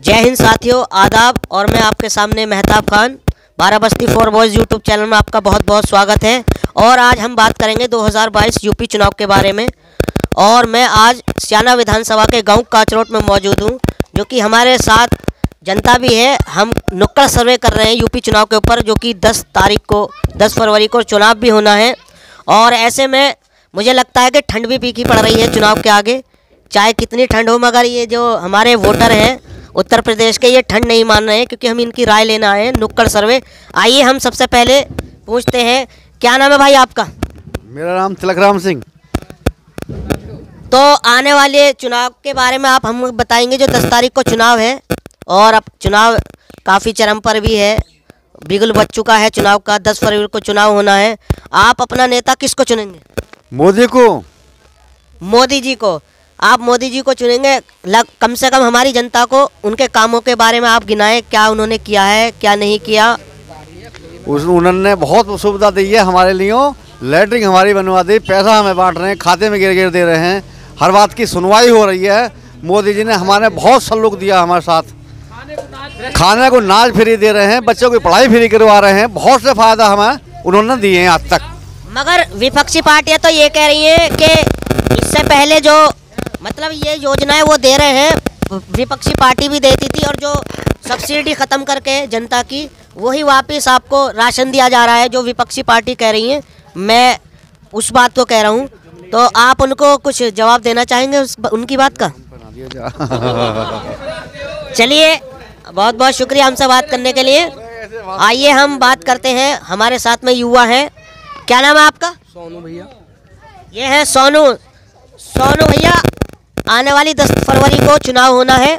जय हिंद साथियों, आदाब। और मैं आपके सामने Mehtab Khan, Barabasti for boys YouTube channel में आपका बहुत बहुत स्वागत है। और आज हम बात करेंगे 2022 यूपी चुनाव के बारे में। और मैं आज स्याना विधानसभा के गांव काचरोट में मौजूद हूं, जो कि हमारे साथ जनता भी है। हम नुक्कड़ सर्वे कर रहे हैं यूपी चुनाव के ऊपर, जो कि 10 फरवरी को चुनाव भी होना है। और ऐसे में मुझे लगता है कि ठंड भी फीकी पड़ रही है चुनाव के आगे, चाहे कितनी ठंड हो, मगर ये जो हमारे वोटर हैं उत्तर प्रदेश के, ये ठंड नहीं मान रहे हैं, क्योंकि हम इनकी राय लेना है नुक्कड़ सर्वे। आइए हम सबसे पहले पूछते हैं, क्या नाम है भाई आपका? मेरा नाम तिलकराम सिंह। तो आने वाले चुनाव के बारे में आप हम बताएंगे। जो 10 तारीख को चुनाव है और अब चुनाव काफ़ी चरम पर भी है, बिगुल बच चुका है चुनाव का। 10 फरवरी को चुनाव होना है। आप अपना नेता किसको चुनेंगे? मोदी को। मोदी जी को। आप मोदी जी को चुनेंगे। कम से कम हमारी जनता को उनके कामों के बारे में आप गिनाएं, क्या उन्होंने किया है, क्या नहीं किया। उन्होंने बहुत सुविधा दी है हमारे लिए। लैटरिन हमारी बनवा दी, पैसा हमें बांट रहे हैं, खाते में गिर दे रहे हैं, हर बात की सुनवाई हो रही है। मोदी जी ने हमारे बहुत सल्लुक दिया हमारे साथ। खाने को नाज फ्री दे रहे हैं, बच्चों की पढ़ाई फ्री करवा रहे हैं, बहुत से फायदा हमें उन्होंने दिए हैं आज तक। मगर विपक्षी पार्टियां तो ये कह रही हैं कि इससे पहले जो मतलब ये योजनाएं वो दे रहे हैं, विपक्षी पार्टी भी देती थी, और जो सब्सिडी ख़त्म करके जनता की वही वापस आपको राशन दिया जा रहा है, जो विपक्षी पार्टी कह रही है। मैं उस बात को कह रहा हूँ, तो आप उनको कुछ जवाब देना चाहेंगे उनकी बात का? चलिए, बहुत बहुत शुक्रिया हमसे बात करने के लिए। आइए हम बात करते हैं, हमारे साथ में युवा हैं। क्या नाम है आपका? सोनू भैया। ये है सोनू भैया। आने वाली 10 फरवरी को चुनाव होना है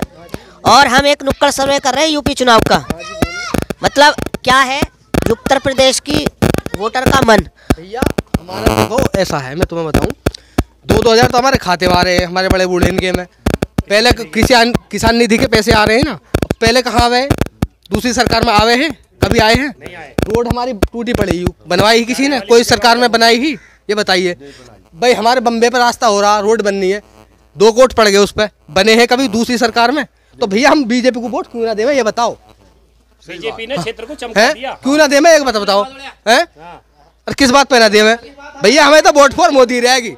और हम एक नुक्कड़ सर्वे कर रहे हैं यूपी चुनाव का। मतलब क्या है उत्तर प्रदेश की वोटर का मन? भैया हमारा देखो ऐसा है, मैं तुम्हें बताऊं, 2-2000 तो हमारे खाते में आ रहे हैं, हमारे बड़े बूढ़े इनके में। पहले किसान निधि के पैसे आ रहे हैं ना, पहले कहाँ आए? दूसरी सरकार में आए हैं? कभी आए हैं? नहीं आए। रोड हमारी टूटी पड़ी, बनवाई ही किसी ने? कोई सरकार में बनाई ही? ये बताइए भाई। हमारे बम्बे पर रास्ता हो रहा, रोड बननी है, 2 कोट पड़ गए उस पर, बने हैं कभी दूसरी सरकार में? तो भैया हम बीजेपी को वोट क्यों ना देवे, ये बताओ। बीजेपी ने क्षेत्र को चमका दिया, क्यों ना देवे, एक बात बताओ है? और किस बात पे ना देवे भैया? हमें तो वोट फॉर मोदी रहेगी।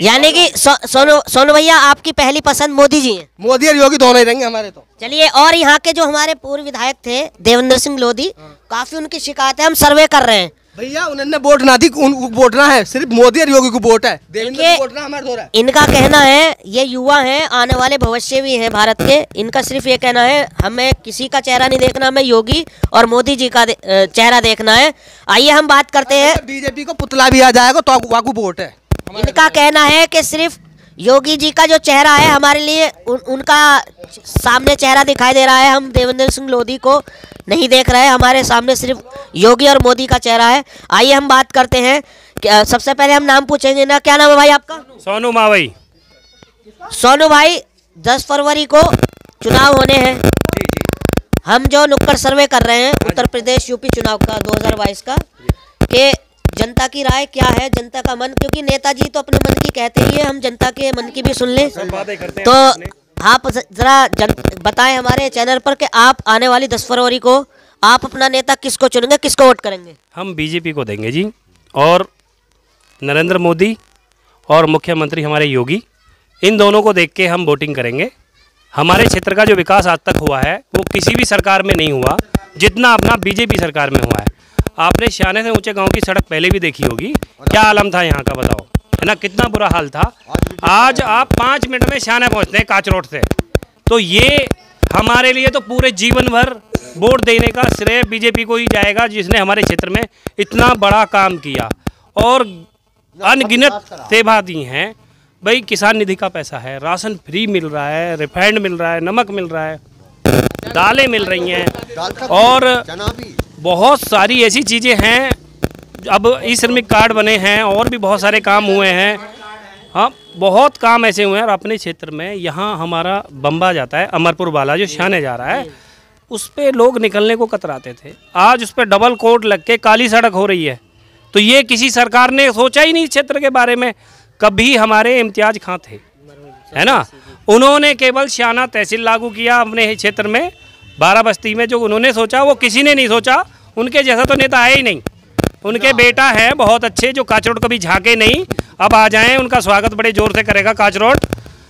यानी कि सोनू भैया, आपकी पहली पसंद मोदी जी हैं? मोदी और योगी दोनों ही रहेंगे हमारे तो। चलिए, और यहाँ के जो हमारे पूर्व विधायक थे देवेंद्र सिंह लोधी, काफी उनकी शिकायत है, हम सर्वे कर रहे हैं। भैया उन्होंने वोट ना दी, वोट ना है, सिर्फ मोदी और योगी को वोट है, देवेंद्र को वोट ना हमारे दो है। इनका कहना है, ये युवा हैं, आने वाले भविष्य भी हैं भारत के, इनका सिर्फ ये कहना है, हमें किसी का चेहरा नहीं देखना, हमें योगी और मोदी जी का चेहरा देखना है। आइए हम बात करते हैं। बीजेपी को पुतला भी आ जाएगा तो वाकू वोट है। इनका कहना है कि सिर्फ योगी जी का जो चेहरा है हमारे लिए, उनका सामने चेहरा दिखाई दे रहा है, हम देवेंद्र सिंह लोधी को नहीं देख रहे हैं, हमारे सामने सिर्फ योगी और मोदी का चेहरा है। आइए हम बात करते हैं। सबसे पहले हम नाम पूछेंगे ना, क्या नाम है भाई आपका? सोनू मावई। सोनू भाई, 10 फरवरी को चुनाव होने हैं। हम जो नुक्कड़ सर्वे कर रहे हैं उत्तर प्रदेश यूपी चुनाव का 2022 का, के जनता की राय क्या है, जनता का मन, क्योंकि नेताजी तो अपने मन की कहते ही है, हम जनता के मन की भी सुन लें। तो आप जरा बताएं हमारे चैनल पर कि आप आने वाली 10 फरवरी को आप अपना नेता किसको चुनेंगे, किसको वोट करेंगे? हम बीजेपी को देंगे जी, और नरेंद्र मोदी और मुख्यमंत्री हमारे योगी, इन दोनों को देख के हम वोटिंग करेंगे। हमारे क्षेत्र का जो विकास आज तक हुआ है वो किसी भी सरकार में नहीं हुआ जितना अपना बीजेपी सरकार में हुआ है। आपने स्याने से ऊंचे गांव की सड़क पहले भी देखी होगी, क्या आलम था यहाँ का, बताओ, है ना, कितना बुरा हाल था। आज आप 5 मिनट में स्याने पहुँचते हैं काचरोट से। तो ये हमारे लिए तो पूरे जीवन भर वोट देने का श्रेय बीजेपी को ही जाएगा, जिसने हमारे क्षेत्र में इतना बड़ा काम किया और अनगिनत सेवा दी हैं। भाई, किसान निधि का पैसा है, राशन फ्री मिल रहा है, रिफाइंड मिल रहा है, नमक मिल रहा है, दालें मिल रही हैं, और बहुत सारी ऐसी चीज़ें हैं। अब ई श्रमिक कार्ड बने हैं, और भी बहुत सारे काम हुए हैं। हाँ, बहुत काम ऐसे हुए हैं। और अपने क्षेत्र में यहाँ हमारा बम्बा जाता है, अमरपुर वाला जो स्याने जा रहा है, उस पर लोग निकलने को कतराते थे। आज उस पर डबल कोट लग के काली सड़क हो रही है। तो ये किसी सरकार ने सोचा ही नहीं क्षेत्र के बारे में। कभी हमारे इम्तियाज खां थे, है ना, उन्होंने केवल स्याना तहसील लागू किया अपने क्षेत्र में बाराबस्ती में। जो उन्होंने सोचा वो किसी ने नहीं सोचा। उनके जैसा तो नेता है ही नहीं। उनके बेटा है बहुत अच्छे जो काचरोड कभी झांके नहीं, अब आ जाएं, उनका स्वागत बड़े जोर से करेगा काचरोड।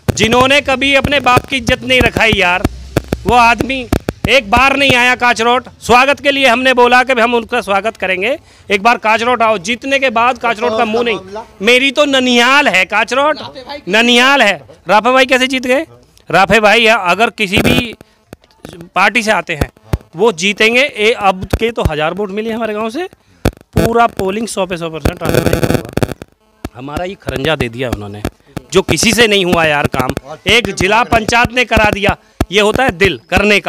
जिन्होंने कभी अपने बाप की इज्जत नहीं रखाई यार, वो आदमी एक बार नहीं आया काचरोड। स्वागत के लिए हमने बोला कि हम उनका स्वागत करेंगे, एक बार काचरोड आओ। जीतने के बाद काचरोड का मुंह नहीं। मेरी तो ननिहाल है काचरोड, ननिहाल है। राफे भाई कैसे जीत गए? राफे भाई अगर किसी भी पार्टी से आते हैं वो जीतेंगे। अब के तो 1000 वोट मिले हमारे गांव से, पूरा पोलिंग 100 पे 100% हुआ। हमारा ये खरंजा दे दिया उन्होंने, जो किसी से नहीं हुआ यार काम। एक जिला पंचायत ने करा दिया। ये होता है दिल करने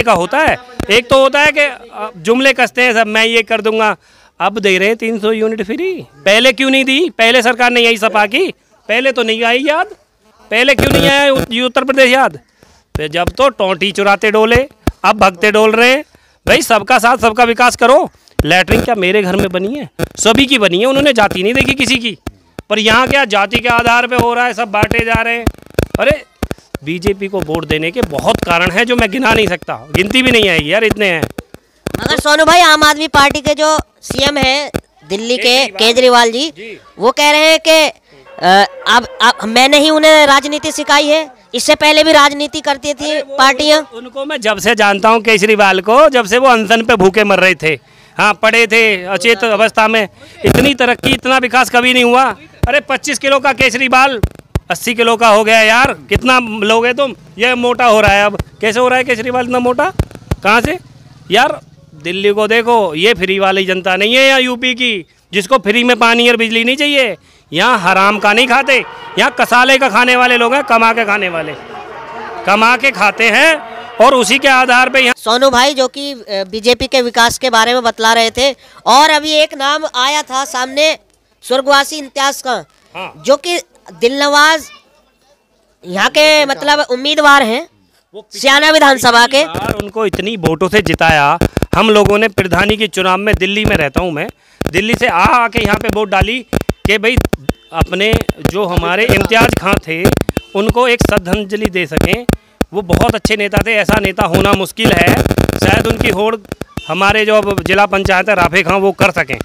का होता है। एक तो होता है कि जुमले कसते हैं सब, मैं ये कर दूंगा। अब दे रहे 300 यूनिट फ्री। पहले क्यों नहीं दी? पहले सरकार नहीं आई सपा की, पहले तो नहीं आई याद। पहले क्यों नहीं आया उत्तर प्रदेश याद? तो जब तो टोंटी चुराते डोले, अब भगते डोल रहे हैं। भाई सबका साथ सबका विकास करो। लैटरिन क्या मेरे घर में बनी है? सभी की बनी है, उन्होंने जाति नहीं देखी किसी की। पर यहाँ क्या जाति के आधार पे हो रहा है, सब बांटे जा रहे हैं। अरे बीजेपी को वोट देने के बहुत कारण हैं जो मैं गिना नहीं सकता, गिनती भी नहीं आएगी यार, इतने हैं। मगर सोनू भाई, आम आदमी पार्टी के जो सीएम हैं दिल्ली के केजरीवाल जी, वो कह रहे हैं कि अब मैंने ही उन्हें राजनीति सिखाई है। इससे पहले भी राजनीति करती थी पार्टियां। उनको मैं जब से जानता हूं केजरीवाल को, जब से वो अनशन पे भूखे मर रहे थे, हाँ पड़े थे अचेत अवस्था में। इतनी तरक्की इतना विकास कभी नहीं हुआ। अरे 25 किलो का केजरीवाल 80 किलो का हो गया यार। कितना लोगे तुम? ये मोटा हो रहा है। अब कैसे हो रहा है केजरीवाल इतना मोटा? कहाँ से यार? दिल्ली को देखो, ये फ्री वाली जनता नहीं है यहाँ यूपी की, जिसको फ्री में पानी और बिजली नहीं चाहिए। यहाँ हराम का नहीं खाते, यहाँ कसाले का खाने वाले लोग हैं, कमा के खाने वाले, कमा के खाते हैं और उसी के आधार पे यहाँ। सोनू भाई जो कि बीजेपी के विकास के बारे में बतला रहे थे, और अभी एक नाम आया था सामने स्वर्गवासी इम्तियाज का, जो कि दिलनवाज यहाँ के मतलब उम्मीदवार हैं स्याना विधानसभा के। उनको इतनी वोटों से जिताया हम लोगों ने। प्रधानी के चुनाव में दिल्ली में रहता हूँ मैं, दिल्ली से आके यहाँ पे वोट डाली कि भाई अपने जो हमारे इम्तियाज खां थे उनको एक श्रद्धांजलि दे सकें। वो बहुत अच्छे नेता थे, ऐसा नेता होना मुश्किल है। शायद उनकी होड़ हमारे जो अब जिला पंचायत है राफे खां वो कर सकें,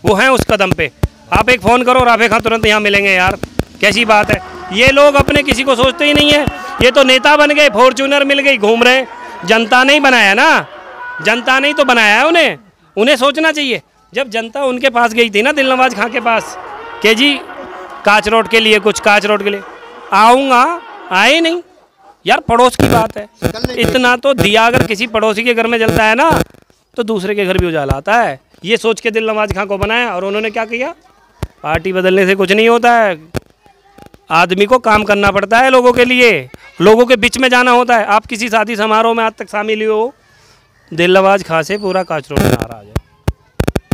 वो हैं उस कदम पे। आप एक फ़ोन करो, राफे खां तुरंत यहाँ मिलेंगे यार। कैसी बात है? ये लोग अपने किसी को सोचते ही नहीं है। ये तो नेता बन गए, फॉर्च्यूनर मिल गई, घूम रहे हैं। जनता नहीं बनाया ना, जनता नहीं तो बनाया है उन्हें। उन्हें सोचना चाहिए। जब जनता उनके पास गई थी ना, दिलनवाज खां के पास, कि जी काचरोड के लिए कुछ, काचरोड के लिए आऊँगा, आए नहीं यार। पड़ोस की बात है, इतना तो दिया। अगर किसी पड़ोसी के घर में जलता है ना तो दूसरे के घर भी उजाला आता है। ये सोच के दिलनवाज खां को बनाया, और उन्होंने क्या किया? पार्टी बदलने से कुछ नहीं होता है, आदमी को काम करना पड़ता है लोगों के लिए, लोगों के बीच में जाना होता है। आप किसी शादी समारोह में आज तक शामिल हुए हो? दिलनवाज खां से पूरा काचरोड नाराज है।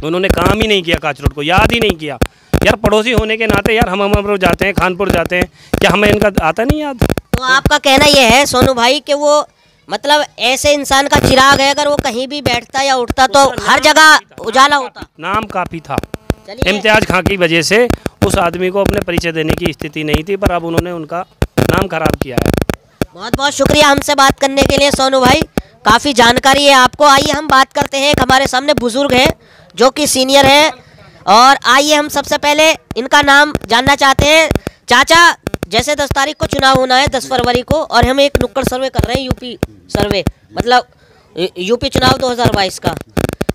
उन्होंने काम ही नहीं किया, काचरोड को याद ही नहीं किया यार। पड़ोसी होने के नाते यार हम अमरपुर जाते हैं, खानपुर जाते हैं, क्या हमें इनका आता नहीं याद? तो आपका कहना यह है सोनू भाई कि वो मतलब ऐसे इंसान का चिराग है, अगर वो कहीं भी बैठता या उठता तो हर जगह उजाला होता। नाम काफ़ी था। इम्तियाज खां की वजह से उस आदमी को अपने परिचय देने की स्थिति नहीं थी, पर अब उन्होंने उनका नाम खराब किया है। बहुत बहुत शुक्रिया हमसे बात करने के लिए सोनू भाई, काफ़ी जानकारी है आपको। आइए हम बात करते हैं, एक हमारे सामने बुजुर्ग हैं जो कि सीनियर हैं, और आइए हम सबसे पहले इनका नाम जानना चाहते हैं। चाचा, जैसे 10 तारीख को चुनाव होना है, 10 फरवरी को, और हम एक नुक्कड़ सर्वे कर रहे हैं, यूपी सर्वे, मतलब यूपी चुनाव 2022 का।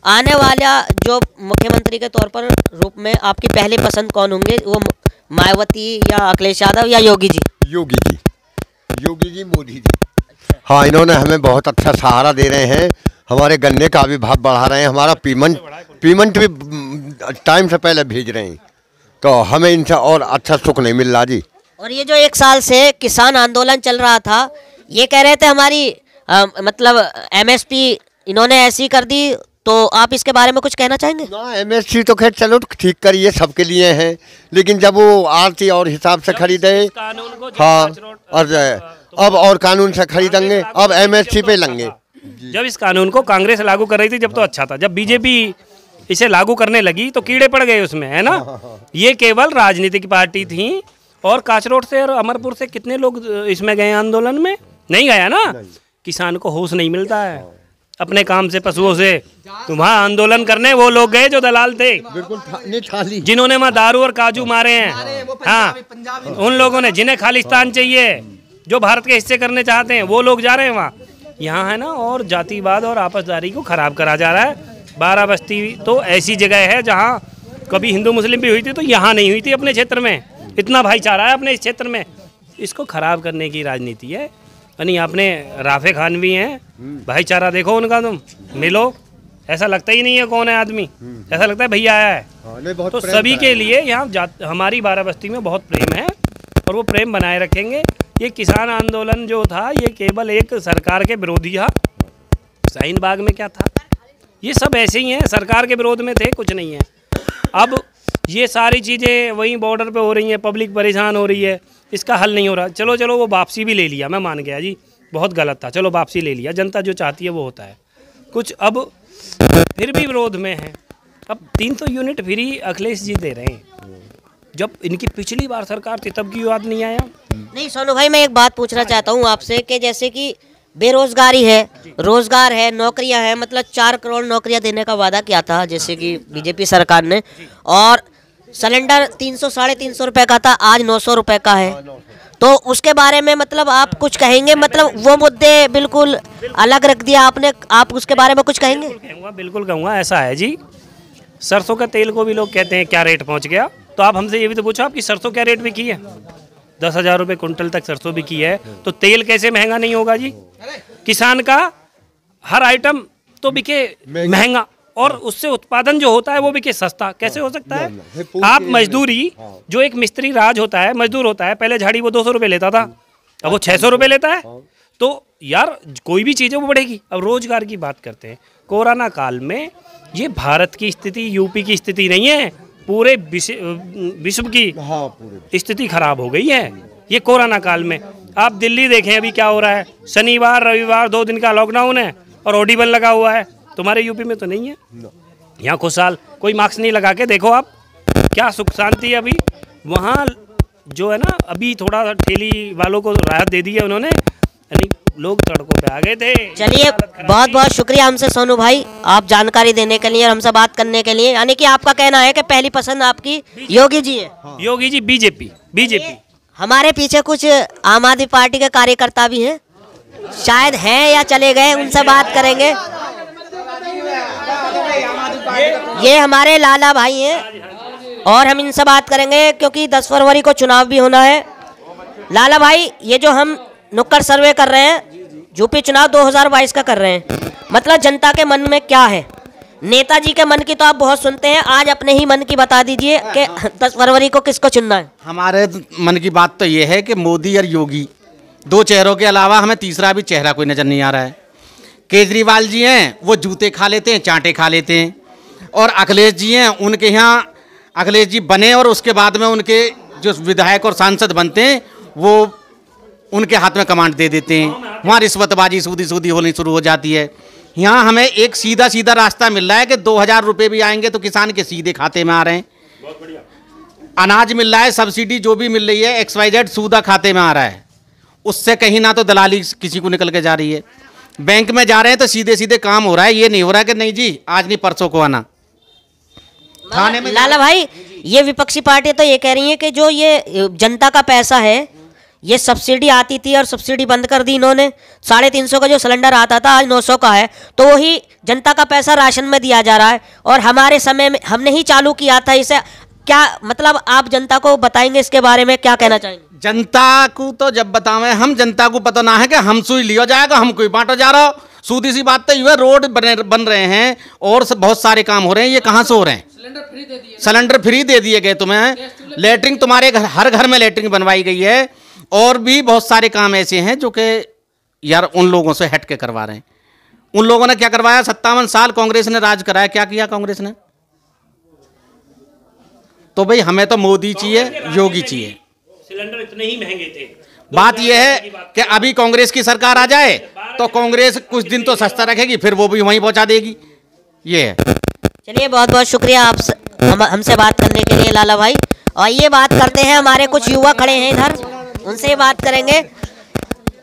आने वाला जो मुख्यमंत्री के तौर पर रूप में आपकी पहली पसंद कौन होंगे? वो मायावती या अखिलेश यादव या योगी जी? योगी जी, योगी जी, मोदी जी। हाँ, इन्होंने हमें बहुत अच्छा सहारा दे रहे हैं। हमारे गन्ने का भी भाव बढ़ा रहे हैं, हमारा पेमेंट भी टाइम से पहले भेज रहे हैं, तो हमें इनसे और अच्छा सुख नहीं मिल रहा जी। और ये जो 1 साल से किसान आंदोलन चल रहा था, ये कह रहे थे हमारी मतलब MSP इन्होंने ऐसी कर दी, तो आप इसके बारे में कुछ कहना चाहेंगे? ना, MSP तो खैर चलो ठीक करिए, सबके लिए है, लेकिन जब वो आरती और हिसाब से खरीदे, हाँ, और अब और कानून से खरीदेंगे, अब MSP पे लेंगे। जब इस कानून को कांग्रेस लागू कर रही थी जब तो अच्छा था, जब बीजेपी इसे लागू करने लगी तो कीड़े पड़ गए उसमें, है ना। ये केवल राजनीतिक पार्टी थी और काचरोड से और अमरपुर से कितने लोग इसमें गए आंदोलन में? नहीं गया ना। किसान को होश नहीं मिलता है अपने काम से, पशुओं से। तो वहाँ आंदोलन करने वो लोग गए जो दलाल थे, बिल्कुल जिन्होंने वहाँ दारू और काजू मारे हैं। हाँ, उन लोगों ने, जिन्हें खालिस्तान चाहिए, जो भारत के हिस्से करने चाहते हैं, वो लोग जा रहे हैं वहाँ। यहाँ है ना, और जातिवाद और आपसदारी को खराब करा जा रहा है। बाराबस्ती तो ऐसी जगह है जहाँ कभी हिंदू मुस्लिम भी हुई थी, तो यहाँ नहीं हुई थी अपने क्षेत्र में। इतना भाईचारा है अपने इस क्षेत्र में, इसको खराब करने की राजनीति है। यानी आपने राफे खान भी हैं, भाईचारा देखो उनका, तुम मिलो, ऐसा लगता ही नहीं है कौन है आदमी, ऐसा लगता है भैया आया है। तो सभी के लिए यहाँ हमारी बाराबस्ती में बहुत प्रेम है और वो प्रेम बनाए रखेंगे। ये किसान आंदोलन जो था, ये केवल एक सरकार के विरोधी था। शाहीन बाग में क्या था, ये सब ऐसे ही हैं, सरकार के विरोध में थे, कुछ नहीं है। अब ये सारी चीज़ें वहीं बॉर्डर पे हो रही हैं, पब्लिक परेशान हो रही है, इसका हल नहीं हो रहा। चलो चलो, वो वापसी भी ले लिया, मैं मान गया जी, बहुत गलत था, चलो वापसी ले लिया, जनता जो चाहती है वो होता है। कुछ अब फिर भी विरोध में है। अब 300 यूनिट फ्री अखिलेश जी दे रहे हैं, जब इनकी पिछली बार सरकार थी तब की याद नहीं आया? नहीं सोनू भाई, मैं एक बात पूछना चाहता हूँ आपसे कि जैसे कि बेरोजगारी है, रोजगार है, नौकरियां हैं, मतलब 4 करोड़ नौकरियां देने का वादा किया था जैसे कि बीजेपी सरकार ने, और सिलेंडर 300 साढ़े 300 रुपये का था, आज 900 रुपये का है। तो उसके बारे में मतलब आप कुछ कहेंगे? मतलब वो मुद्दे बिल्कुल अलग रख दिया आपने, आप उसके बारे में कुछ कहेंगे? बिल्कुल कहूँगा। ऐसा है जी, सरसों का तेल को भी लोग कहते हैं क्या रेट पहुँच गया, तो आप हमसे ये भी तो पूछो आपकी सरसों क्या रेट बिकी है? 10,000 रुपये कुंटल तक सरसों बिकी है, तो तेल कैसे महंगा नहीं होगा जी? किसान का हर आइटम तो बिके महंगा, और उससे उत्पादन जो होता है वो बिके सस्ता, कैसे हो सकता है? आप मजदूरी, जो एक मिस्त्री राज होता है, मजदूर होता है, पहले झाड़ी वो 200 रुपये लेता था, अब वो 600 रुपये लेता है। तो यार कोई भी चीज़ है वो बढ़ेगी। अब रोजगार की बात करते हैं, कोरोना काल में ये भारत की स्थिति, यूपी की स्थिति नहीं है, पूरे विश्व की स्थिति खराब हो गई है ये कोरोना काल में। आप दिल्ली देखें अभी क्या हो रहा है, शनिवार रविवार 2 दिन का लॉकडाउन है और ऑडिबल लगा हुआ है। तुम्हारे यूपी में तो नहीं है, यहाँ खुशहाल, कोई मास्क नहीं लगा के देखो आप, क्या सुख शांति है। अभी वहाँ जो है ना, अभी थोड़ा ठेली वालों को राहत दे दी है उन्होंने, यानी लोग सड़कों पे आ गए थे। चलिए, बहुत बहुत शुक्रिया हमसे सोनू भाई, आप जानकारी देने के लिए और हमसे बात करने के लिए। यानी कि आपका कहना है कि पहली पसंद आपकी योगी जी है? योगी जी, बीजेपी। हमारे पीछे कुछ आम आदमी पार्टी के कार्यकर्ता भी हैं, शायद हैं या चले गए, उनसे बात करेंगे। ये हमारे लाला भाई हैं और हम इनसे बात करेंगे क्योंकि 10 फरवरी को चुनाव भी होना है। लाला भाई, ये जो हम नुक्कड़ सर्वे कर रहे हैं, यूपी चुनाव 2022 का कर रहे हैं, मतलब जनता के मन में क्या है? नेताजी के मन की तो आप बहुत सुनते हैं, आज अपने ही मन की बता दीजिए कि 10 फरवरी को किसको चुनना है? हमारे मन की बात तो ये है कि मोदी और योगी, 2 चेहरों के अलावा हमें तीसरा भी चेहरा कोई नज़र नहीं आ रहा है। केजरीवाल जी हैं, वो जूते खा लेते हैं, चांटे खा लेते हैं, और अखिलेश जी हैं, उनके यहाँ अखिलेश जी बने और उसके बाद में उनके जो विधायक और सांसद बनते हैं वो उनके हाथ में कमांड दे देते हैं। वहाँ रिश्वतबाजी सूदी होनी शुरू हो जाती है। यहाँ हमें एक सीधा रास्ता मिल रहा है कि 2000 रुपये भी आएंगे तो किसान के सीधे खाते में आ रहे हैं। अनाज मिल रहा है, सब्सिडी जो भी मिल रही है XYZ सूदा खाते में आ रहा है, उससे कहीं ना तो दलाली किसी को निकल के जा रही है। बैंक में जा रहे हैं तो सीधे काम हो रहा है, ये नहीं हो रहा है कि नहीं जी आज नहीं परसों को आना। थाने में लाला भाई, ये विपक्षी पार्टी तो ये कह रही है कि जो ये जनता का पैसा है, ये सब्सिडी आती थी और सब्सिडी बंद कर दी इन्होंने। 350 का जो सिलेंडर आता था आज 900 का है, तो वही जनता का पैसा राशन में दिया जा रहा है और हमारे समय में हमने ही चालू किया था इसे। क्या मतलब आप जनता को बताएंगे इसके बारे में, क्या कहना चाहेंगे? जनता को तो जब बतावें हम, जनता को पता ना है कि हम सुई लिया जाएगा, हम कोई बांटा जा रहा हो। सूदी सी बात तो ये रोड बन रहे हैं और बहुत सारे काम हो रहे हैं, ये कहाँ से हो रहे हैं? सिलेंडर फ्री दे दिए गए तुम्हें, लेटरिंग तुम्हारे हर घर में लेटरिंग बनवाई गई है, और भी बहुत सारे काम ऐसे हैं जो कि यार उन लोगों से हट के करवा रहे हैं। उन लोगों ने क्या करवाया? 57 साल कांग्रेस ने राज कराया, क्या किया कांग्रेस ने? तो भाई हमें तो मोदी चाहिए, योगी चाहिए। सिलेंडर इतने ही महंगे थे। बात यह है कि अभी कांग्रेस की सरकार आ जाए तो कांग्रेस कुछ दिन तो सस्ता रखेगी, फिर वो भी वहीं पहुंचा देगी। ये है। चलिए, बहुत बहुत शुक्रिया आप हमसे बात करने के लिए लाला भाई। और ये बात करते हैं, हमारे कुछ युवा खड़े हैं इधर, उनसे बात करेंगे।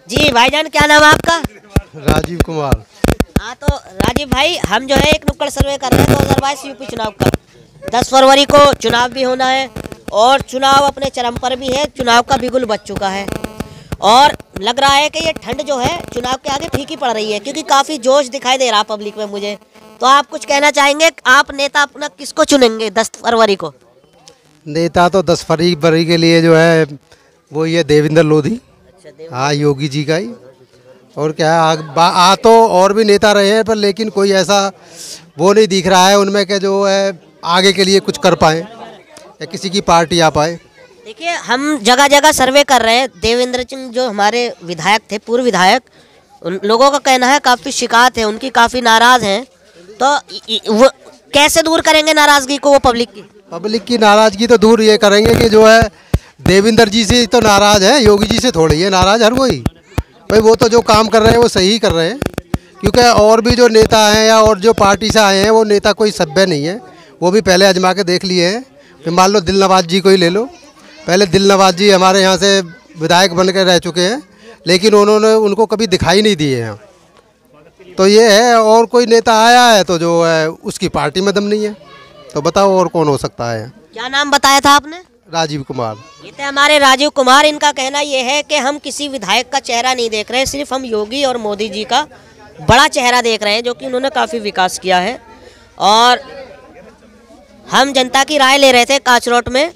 जी भाईजान, क्या नाम है आपका? राजीव कुमार। हाँ, तो राजीव भाई, हम जो है एक नुक्कड़ सर्वे कर रहे हैं 2022 यूपी चुनाव का। 10 फरवरी को चुनाव भी होना है और चुनाव अपने चरम पर भी है, चुनाव का बिगुल बज चुका है और लग रहा है कि ये ठंड जो है चुनाव के आगे फीकी पड़ रही है, क्योंकि काफ़ी जोश दिखाई दे रहा पब्लिक में मुझे। तो आप कुछ कहना चाहेंगे, आप नेता अपना किसको चुनेंगे 10 फरवरी को? नेता तो 10 फरवरी के लिए जो है वो ये देवेंद्र लोधी। हाँ, योगी जी का ही। और क्या आ तो और भी नेता रहे हैं, पर लेकिन कोई ऐसा वो नहीं दिख रहा है उनमें कि जो है आगे के लिए कुछ कर पाए या किसी की पार्टी आ पाए। देखिए, हम जगह जगह सर्वे कर रहे हैं। देवेंद्र सिंह जो हमारे विधायक थे, पूर्व विधायक, उन लोगों का कहना है काफ़ी शिकायत है उनकी, काफ़ी नाराज़ हैं। तो वो कैसे दूर करेंगे नाराज़गी को वो पब्लिक की नाराज़गी तो दूर ये करेंगे कि जो है देवेंद्र जी से तो नाराज़ है, योगी जी से थोड़ी है नाराज़ हर कोई। भाई वो तो जो काम कर रहे हैं वो सही कर रहे हैं, क्योंकि और भी जो नेता हैं या और जो पार्टी से आए हैं वो नेता कोई सभ्य नहीं है। वो भी पहले आजमा के देख लिए हैं। फिर मान लो दिलनवाज जी को ही ले लो, पहले दिलनवाज जी हमारे यहाँ से विधायक बन के रह चुके हैं, लेकिन उन्होंने उनको कभी दिखाई नहीं दिए हैं। तो ये है, और कोई नेता आया है तो जो है उसकी पार्टी में दम नहीं है। तो बताओ और कौन हो सकता है? क्या नाम बताया था आपने? राजीव कुमार। ये थे हमारे राजीव कुमार। इनका कहना ये है कि हम किसी विधायक का चेहरा नहीं देख रहे हैं, सिर्फ हम योगी और मोदी जी का बड़ा चेहरा देख रहे हैं, जो कि उन्होंने काफ़ी विकास किया है। और हम जनता की राय ले रहे थे काचरोट में।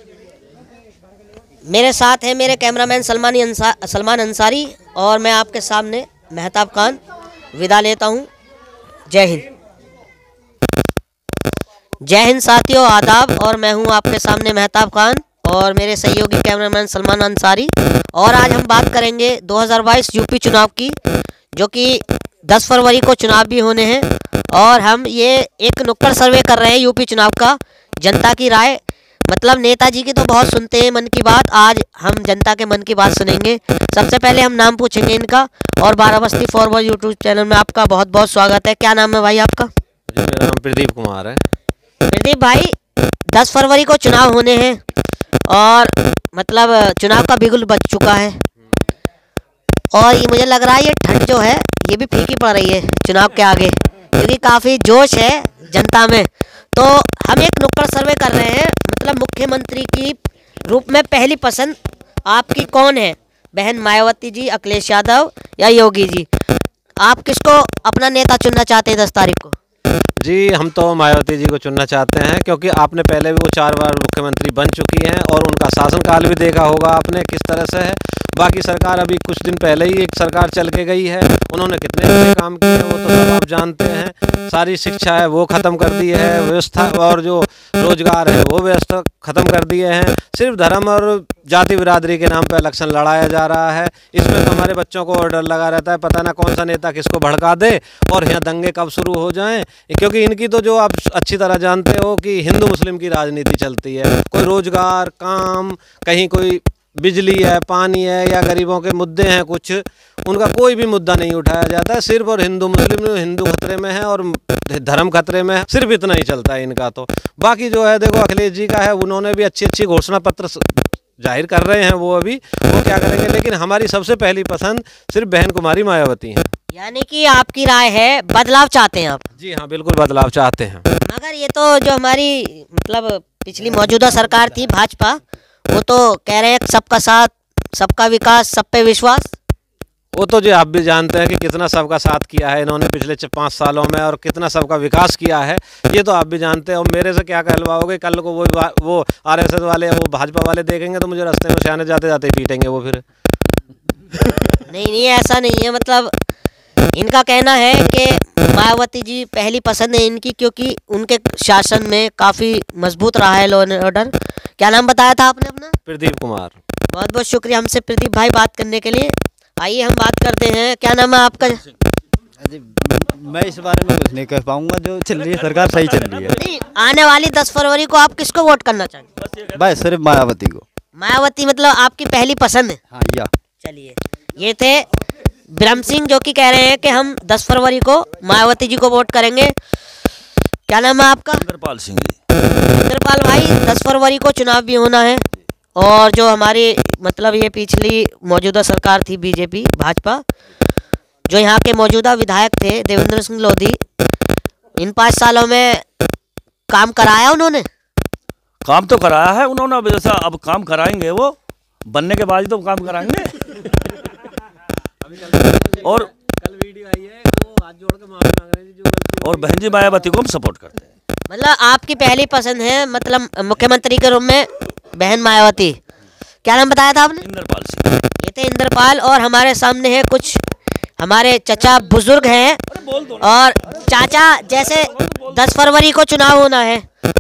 मेरे साथ है मेरे कैमरामैन सलमान अंसारी और मैं आपके सामने मेहताब खान विदा लेता हूँ। जय हिंद। जय हिंद साथियों, आदाब। और मैं हूँ आपके सामने मेहताब खान और मेरे सहयोगी कैमरामैन सलमान अंसारी। और आज हम बात करेंगे 2022 यूपी चुनाव की, जो कि 10 फरवरी को चुनाव भी होने हैं। और हम ये एक नुक्कड़ सर्वे कर रहे हैं यूपी चुनाव का, जनता की राय। मतलब नेताजी की तो बहुत सुनते हैं मन की बात, आज हम जनता के मन की बात सुनेंगे। सबसे पहले हम नाम पूछेंगे इनका। और बाराबस्ती 4 बॉयज यूट्यूब चैनल में आपका बहुत बहुत स्वागत है। क्या नाम है भाई आपका? जी, मेरा नाम प्रदीप कुमार है। प्रदीप भाई, 10 फरवरी को चुनाव होने हैं और मतलब चुनाव का बिगुल बज चुका है और ये मुझे लग रहा है ये ठंड जो है ये भी फीकी पड़ रही है चुनाव के आगे, क्योंकि काफ़ी जोश है जनता में। तो हम एक नुक्कड़ सर्वे कर रहे हैं, मतलब मुख्यमंत्री की रूप में पहली पसंद आपकी कौन है? बहन मायावती जी, अखिलेश यादव या योगी जी? आप किसको अपना नेता चुनना चाहते हैं 10 तारीख को? जी, हम तो मायावती जी को चुनना चाहते हैं, क्योंकि आपने पहले भी वो 4 बार मुख्यमंत्री बन चुकी हैं और उनका शासनकाल भी देखा होगा आपने किस तरह से है। बाकी सरकार अभी कुछ दिन पहले ही एक सरकार चल के गई है, उन्होंने कितने अच्छे काम किए हैं वो तो सब आप जानते हैं। सारी शिक्षा है वो ख़त्म कर दी है, व्यवस्था और जो रोजगार है वो व्यवस्था ख़त्म कर दिए हैं। सिर्फ धर्म और जाति बिरादरी के नाम पर इलेक्शन लड़ाया जा रहा है। इसमें तो हमारे बच्चों को डर लगा रहता है, पता ना कौन सा नेता किसको भड़का दे और यहाँ दंगे कब शुरू हो जाएं, क्योंकि इनकी तो जो आप अच्छी तरह जानते हो कि हिंदू मुस्लिम की राजनीति चलती है। कोई रोजगार, काम, कहीं कोई बिजली है, पानी है या गरीबों के मुद्दे हैं कुछ, उनका कोई भी मुद्दा नहीं उठाया जाता है। सिर्फ और हिंदू मुस्लिम, हिंदू खतरे में है और धर्म खतरे में है, सिर्फ इतना ही चलता है इनका। तो बाकी जो है देखो अखिलेश जी का है, उन्होंने भी अच्छी अच्छी घोषणा पत्र जाहिर कर रहे हैं, वो क्या करेंगे। लेकिन हमारी सबसे पहली पसंद सिर्फ बहन कुमारी मायावती हैं। यानी कि आपकी राय है बदलाव चाहते हैं आप? जी हाँ, बिल्कुल बदलाव चाहते हैं। मगर ये तो जो हमारी मतलब पिछली मौजूदा सरकार थी भाजपा, वो तो कह रहे हैं सबका साथ, सबका विकास, सब पे विश्वास। वो तो जो आप भी जानते हैं कि कितना सबका साथ किया है इन्होंने पिछले 5 सालों में और कितना सबका विकास किया है, ये तो आप भी जानते हैं। और मेरे से क्या कहलवाओगे, कल को वो RSS वाले, वो भाजपा वाले देखेंगे तो मुझे रास्ते में सियाने जाते जाते पीटेंगे वो फिर। नहीं, ऐसा नहीं है। मतलब इनका कहना है कि मायावती जी पहली पसंद है इनकी, क्योंकि उनके शासन में काफ़ी मजबूत रहा है लॉ एंड ऑर्डर। क्या नाम बताया था आपने अपना? प्रदीप कुमार। बहुत बहुत शुक्रिया हमसे प्रदीप भाई बात करने के लिए। आइए हम बात करते हैं, क्या नाम है आपका? मैं इस बारे में कुछ नहीं कह पाऊंगा, जो चल रही है सरकार सही चल रही है। नहीं, आने वाली 10 फरवरी को आप किसको वोट करना चाहेंगे? बस सिर्फ मायावती को। मायावती मतलब आपकी पहली पसंद है? हाँ या। चलिए, ये थे ब्रह्म सिंह जो कि कह रहे हैं कि हम 10 फरवरी को मायावती जी को वोट करेंगे। क्या नाम है आपका? इंद्रपाल सिंह जी। इंद्रपाल भाई, 10 फरवरी को चुनाव भी होना है और जो हमारी मतलब ये पिछली मौजूदा सरकार थी बीजेपी भाजपा, जो यहाँ के मौजूदा विधायक थे देवेंद्र सिंह लोधी, इन 5 सालों में काम कराया उन्होंने? काम तो कराया है उन्होंने, अब जैसा अब काम कराएंगे वो बनने के बाद ही तो काम कराएंगे। और कल वीडियो आई है वो हाथ जोड़ के माफी मांग रहे हैं जो गलती, और बहन जी मायावती को हम सपोर्ट करते हैं। मतलब आपकी पहली पसंद है मतलब मुख्यमंत्री के रूप में बहन मायावती। क्या नाम बताया था आपने? इंद्रपाल सिंह। ये थे इंद्रपाल। और हमारे सामने है कुछ हमारे चचा बुजुर्ग हैं। और चाचा, जैसे 10 फरवरी को चुनाव होना है,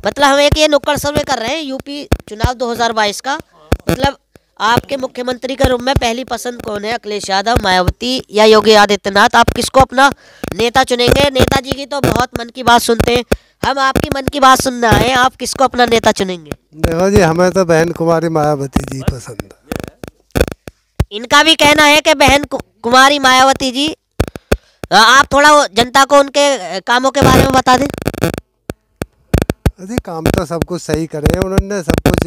मतलब हम एक ये नुक्कड़ सर्वे कर रहे हैं यूपी चुनाव 2022 का, मतलब आपके मुख्यमंत्री के रूप में पहली पसंद कौन है? अखिलेश यादव, मायावती या योगी आदित्यनाथ? आप किसको अपना नेता चुनेंगे? नेताजी की तो बहुत मन की बात सुनते हैं, हम आपकी मन की बात सुनना है, आप किसको अपना नेता चुनेंगे? देखो जी, हमें तो बहन कुमारी मायावती जी पसंद है। इनका भी कहना है कि बहन कुमारी मायावती जी। आप थोड़ा जनता को उनके कामों के बारे में बता दें। अरे काम तो सब कुछ सही करे उन्होंने, सब कुछ।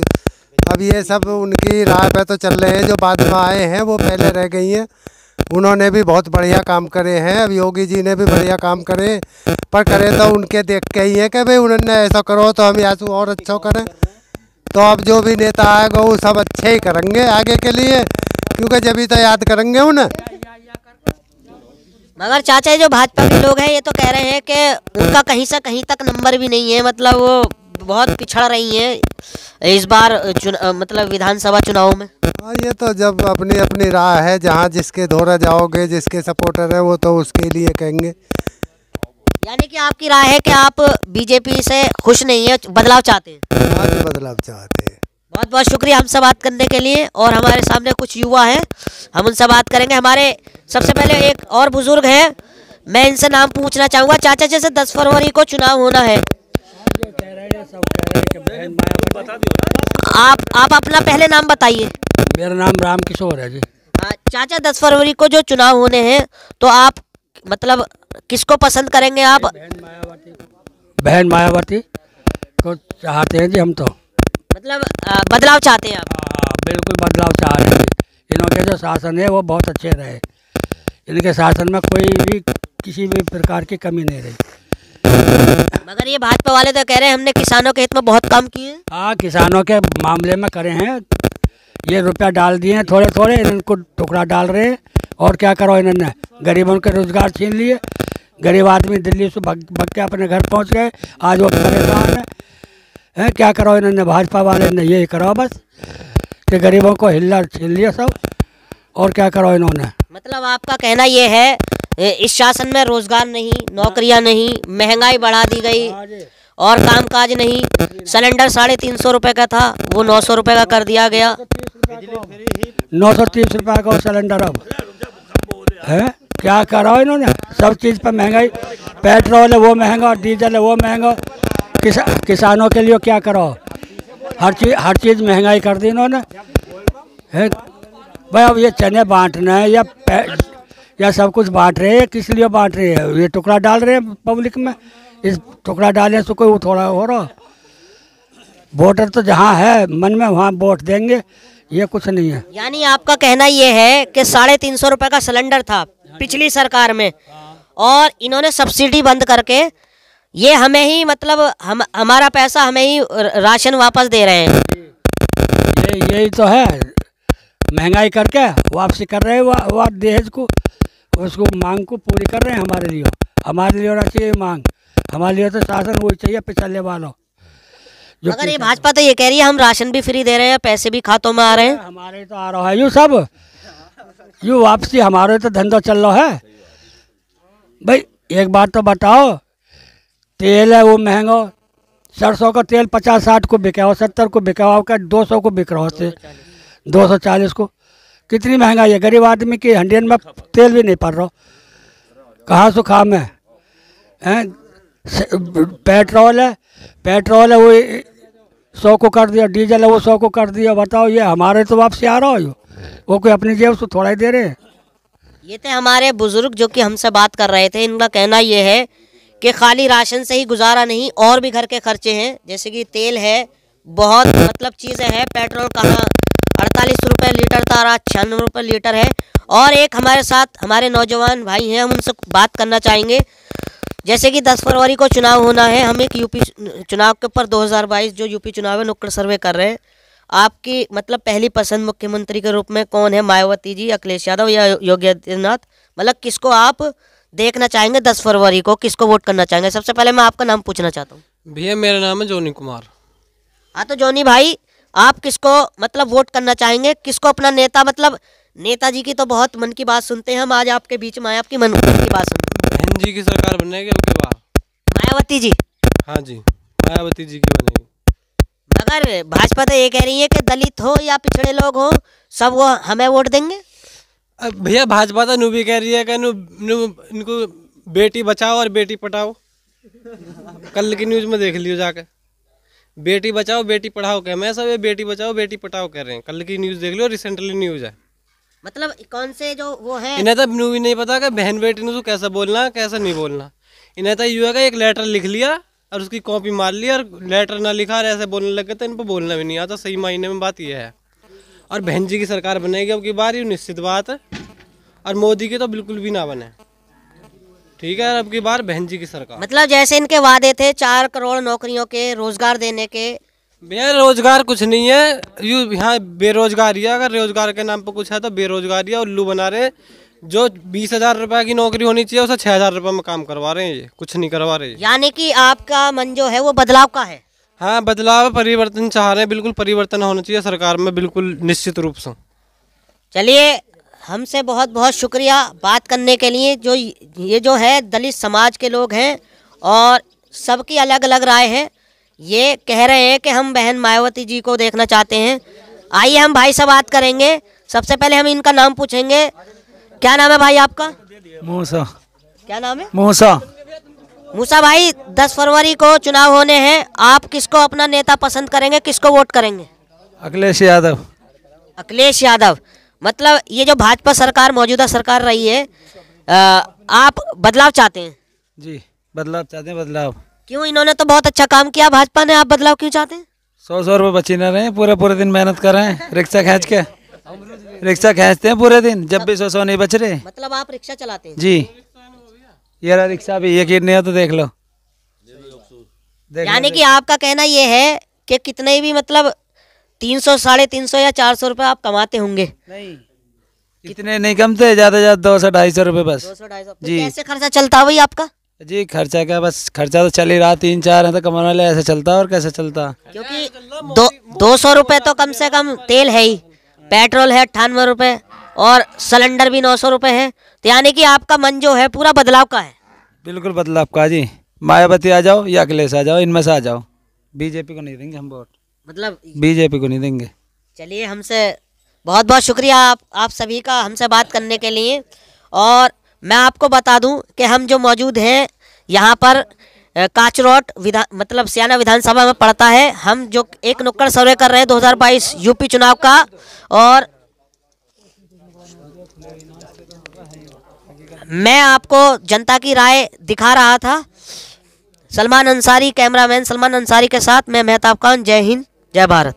अब ये सब उनकी राह पे तो चल रहे हैं, जो बाद में आए हैं वो पहले रह गई हैं। उन्होंने भी बहुत बढ़िया काम करे हैं, अब योगी जी ने भी बढ़िया काम करे, पर करे तो उनके देख के ही है कि भाई उन्होंने ऐसा करो तो हम ऐसा और अच्छा करें। तो अब जो भी नेता आएगा वो सब अच्छे ही करेंगे आगे के लिए, क्योंकि जब ही तो याद करेंगे उन्हें। मगर चाचा, जो भाजपा के लोग हैं ये तो कह रहे हैं कि उनका कहीं से कहीं तक नंबर भी नहीं है, मतलब वो बहुत पिछड़ रही हैं इस बार मतलब विधानसभा चुनाव में। हाँ, ये तो जब अपनी अपनी राह है, जहाँ जिसके धोरा जाओगे, जिसके सपोर्टर है वो तो उसके लिए कहेंगे। यानी कि आपकी राय है कि आप बीजेपी से खुश नहीं है, बदलाव चाहते हैं? हाँ, बदलाव चाहते हैं। बहुत बहुत शुक्रिया हमसे बात करने के लिए। और हमारे सामने कुछ युवा हैं, हम उनसे बात करेंगे। हमारे सबसे पहले एक और बुजुर्ग हैं, मैं इनसे नाम पूछना चाहूँगा। चाचा, जैसे 10 फरवरी को चुनाव होना है, आप अपना पहले नाम बताइए। मेरा नाम राम किशोर है जी। चाचा, 10 फरवरी को जो चुनाव होने हैं तो आप मतलब किसको पसंद करेंगे? आप बहन मायावती को चाहते हैं जी हम तो, मतलब बदलाव चाहते हैं आप? हाँ, बिल्कुल बदलाव चाह रहे हैं। इनके जो शासन है वो बहुत अच्छे रहे, इनके शासन में कोई भी किसी भी प्रकार की कमी नहीं रही। मगर ये भाजपा वाले तो कह रहे हैं हमने किसानों के हित में बहुत काम किए। हाँ, किसानों के मामले में करे हैं, ये रुपया डाल दिए हैं थोड़े थोड़े, इनको टुकड़ा डाल रहे हैं। और क्या करो, इन्होंने गरीबों के रोजगार छीन लिए, गरीब आदमी दिल्ली से भग के अपने घर पहुंच गए, आज वो परेशान है। क्या करो, इन्होंने भाजपा वाले ने यही करो बस कि गरीबों को हिल्ला छीन लिया सब। और क्या करो इन्होंने। मतलब आपका कहना ये है इस शासन में रोजगार नहीं, नौकरियां नहीं, महंगाई बढ़ा दी गई और कामकाज नहीं। सिलेंडर 350 रुपये का था, वो 900 रुपये का कर दिया गया। 930 रुपये का सिलेंडर अब है। क्या करो इन्होंने, सब चीज़ पर महंगाई, पेट्रोल है वो महंगा, डीजल है वो महंगा। किसानों के लिए क्या करो, हर चीज़ महंगाई कर दी इन्होंने है। भाई अब ये चने बांटना है या सब कुछ बांट रहे हैं, किस लिए बांट रहे हैं? ये टुकड़ा डाल रहे हैं पब्लिक में, इस टुकड़ा डालने से कोई थोड़ा हो रहा। वोटर तो जहाँ है मन में वहाँ वोट देंगे, ये कुछ नहीं है। यानी आपका कहना ये है कि 350 रुपये का सिलेंडर था पिछली सरकार में, और इन्होंने सब्सिडी बंद करके ये हमें ही मतलब हमारा पैसा हमें ही राशन वापस दे रहे हैं। यही तो है, महंगाई करके वापसी कर रहे हैं वो दहेज को, उसको मांग को पूरी कर रहे हैं। हमारे लिए होना चाहिए मांग, हमारे लिए तो शासन वही चाहिए पिछले वालों। अगर ये भाजपा तो ये कह रही है हम राशन भी फ्री दे रहे हैं, पैसे भी खातों में आ रहे हैं। हमारे तो आ रहा है यूँ सब, यूँ वापसी, हमारे तो धंधा चल रहा है। भाई एक बात तो बताओ, तेल है वो महंगा, सरसों का तेल 50-60 को बिका हो, 70 को बिका हो, 200 को बिक रहा होते, 240 को। कितनी महंगाई है, गरीब आदमी की हंडियन में तेल भी नहीं पड़ रहा, कहाँ से खा में है। पेट्रोल है वो 100 को कर दिया, डीजल है वो 100 को कर दिया। बताओ, ये हमारे तो वापसी आ रहा हो, वो कोई अपनी जेब से थोड़ा ही दे रहे हैं। ये थे हमारे बुजुर्ग जो कि हमसे बात कर रहे थे। इनका कहना ये है कि खाली राशन से ही गुजारा नहीं, और भी घर के खर्चे हैं, जैसे कि तेल है, बहुत मतलब चीज़ें हैं। पेट्रोल कहाँ 48 रुपये लीटर था, आज 96 रुपये लीटर है। और एक हमारे साथ हमारे नौजवान भाई हैं, हम उनसे बात करना चाहेंगे। जैसे कि 10 फरवरी को चुनाव होना है, हम एक यूपी चुनाव के ऊपर 2022 जो यूपी चुनाव है नुक्कड़ सर्वे कर रहे हैं। आपकी मतलब पहली पसंद मुख्यमंत्री के रूप में कौन है? मायावती जी, अखिलेश यादव या योगी आदित्यनाथ? मतलब किसको आप देखना चाहेंगे 10 फरवरी को, किसको वोट करना चाहेंगे? सबसे पहले मैं आपका नाम पूछना चाहता हूँ। भैया मेरा नाम है जोनी कुमार। हाँ तो जोनी भाई, आप किसको मतलब वोट करना चाहेंगे, किसको अपना नेता? मतलब नेताजी की तो बहुत मन की बात सुनते हैं हम, आज आपके बीच में आए आपकी मन की बात सुन। बहन जी की सरकार बनेगी अब की बार। मायावती जी? हाँ जी, मायावती जी की बनेगी। मगर भाजपा तो ये कह रही है कि दलित हो या पिछड़े लोग हो, सब वो हमें वोट देंगे। अब भैया भाजपा तो नू भी कह रही है कि इनको बेटी बचाओ और बेटी पढ़ाओ। कल की न्यूज़ में देख लियो जाके, बेटी बचाओ बेटी पढ़ाओ कह, मैं सब ये बेटी बचाओ बेटी पढ़ाओ कह रहे हैं। कल की न्यूज़ देख लियो, रिसेंटली न्यूज़ है। मतलब कौन से जो वो है, इन्हें तो नू भी नहीं पता कि बहन बेटी ने तो कैसा बोलना कैसा नहीं बोलना। इन्हें तो यूँ है कि एक लेटर लिख लिया और उसकी कॉपी मार ली, और लेटर ना लिखा और ऐसे बोलने लगे तो इन पर बोलना भी नहीं आता। सही मायने में बात यह है। और बहन जी की सरकार बनेगी अब की बार, ये निश्चित बात है। और मोदी की तो बिल्कुल भी ना बने, ठीक है। अब की बार बहन जी की सरकार। मतलब जैसे इनके वादे थे 4 करोड़ नौकरियों के, रोजगार देने के। भैया रोजगार कुछ नहीं है, यू यहाँ बेरोजगारी है। अगर रोजगार के नाम पर कुछ है तो बेरोजगारी है। उल्लू बना रहे, जो 20,000 रुपये की नौकरी होनी चाहिए उसे 6,000 रुपये में काम करवा रहे हैं, ये कुछ नहीं करवा रहे। यानी कि आपका मन जो है वो बदलाव का है। हाँ बदलाव, परिवर्तन चाह रहे हैं, बिल्कुल परिवर्तन होना चाहिए सरकार में, बिल्कुल निश्चित रूप से। चलिए, हमसे बहुत बहुत शुक्रिया बात करने के लिए। जो ये जो है दलित समाज के लोग हैं और सबकी अलग अलग राय है। ये कह रहे हैं कि हम बहन मायावती जी को देखना चाहते हैं। आइए हम भाई से बात करेंगे। सबसे पहले हम इनका नाम पूछेंगे। क्या नाम है भाई आपका? मूसा। क्या नाम है? मूसा। मूसा भाई, 10 फरवरी को चुनाव होने हैं, आप किसको अपना नेता पसंद करेंगे, किसको वोट करेंगे? अखिलेश यादव। अखिलेश यादव। मतलब ये जो भाजपा सरकार मौजूदा सरकार रही है, आप बदलाव चाहते हैं? जी बदलाव चाहते हैं। बदलाव क्यों? इन्होंने तो बहुत अच्छा काम किया भाजपा ने, आप बदलाव क्यों चाहते हैं? 100 रुपये बची न रहे हैं, पूरे पूरे दिन मेहनत कर रहे हैं, रिक्शा खींच के रिक्शा खींचते हैं पूरे दिन, जब भी 100 नहीं बच रहे। मतलब आप रिक्शा चलाते हैं? जी, ये रहा रिक्शा भी, यकीन नहीं हो तो देख लो। यानी कि आपका कहना ये है कि कितने भी मतलब 300, 350 या 400 रुपये आप कमाते होंगे? नहीं, इतने नहीं कमते, ज़्यादा से ज़्यादा 200-250 रुपये बस। 200-250 जी। कैसे खर्चा चलता है भाई आपका? जी खर्चा क्या, बस खर्चा तो चल ही रहा, 3-4 है तो कमाने वाले, ऐसे चलता और कैसे चलता। क्योंकि 200 रुपये तो कम से कम तेल है ही, पेट्रोल है 98 रुपये और सिलेंडर भी 900 रुपये है। तो यानी कि आपका मन जो है पूरा बदलाव का है। बिल्कुल बदलाव का जी। मायावती आ जाओ या अखिलेश आ जाओ, इनमें से आ जाओ। बीजेपी को नहीं देंगे हम वोट, मतलब बीजेपी को नहीं देंगे। चलिए, हमसे बहुत बहुत शुक्रिया आप सभी का हमसे बात करने के लिए। और मैं आपको बता दूं कि हम जो मौजूद हैं यहाँ पर काचरोट मतलब सियाना विधानसभा में पड़ता है। हम जो एक नुक्कड़ सर्वे कर रहे हैं 2022 यूपी चुनाव का, और मैं आपको जनता की राय दिखा रहा था। सलमान अंसारी, कैमरामैन सलमान अंसारी के साथ मैं मेहताब खान। जय हिंद, जय भारत।